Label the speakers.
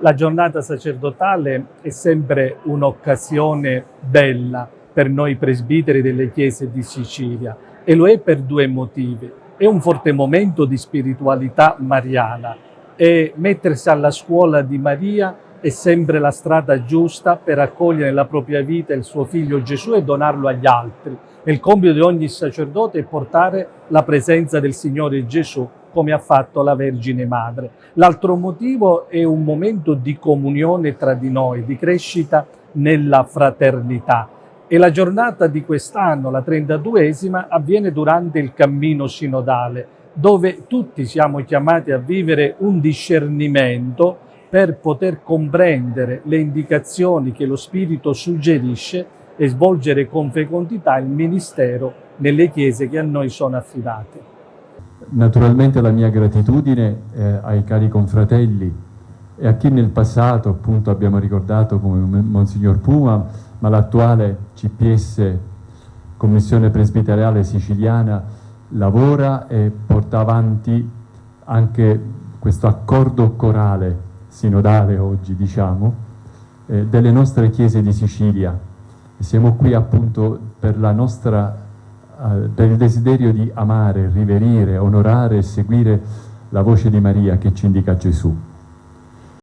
Speaker 1: La giornata sacerdotale è sempre un'occasione bella per noi presbiteri delle chiese di Sicilia e lo è per due motivi. È un forte momento di spiritualità mariana e mettersi alla scuola di Maria è sempre la strada giusta per accogliere nella propria vita il suo figlio Gesù e donarlo agli altri. E il compito di ogni sacerdote è portare la presenza del Signore Gesù come ha fatto la Vergine Madre. L'altro motivo è un momento di comunione tra di noi, di crescita nella fraternità. E la giornata di quest'anno, la 32esima, avviene durante il cammino sinodale, dove tutti siamo chiamati a vivere un discernimento per poter comprendere le indicazioni che lo Spirito suggerisce e svolgere con fecondità il ministero nelle chiese che a noi sono affidate.
Speaker 2: Naturalmente la mia gratitudine ai cari confratelli e a chi nel passato, appunto, abbiamo ricordato come Monsignor Puma, ma l'attuale CPS, Commissione Presbiteriale Siciliana, lavora e porta avanti anche questo accordo corale, sinodale oggi diciamo, delle nostre chiese di Sicilia. Siamo qui appunto per la nostra per il desiderio di amare, riverire, onorare e seguire la voce di Maria che ci indica Gesù.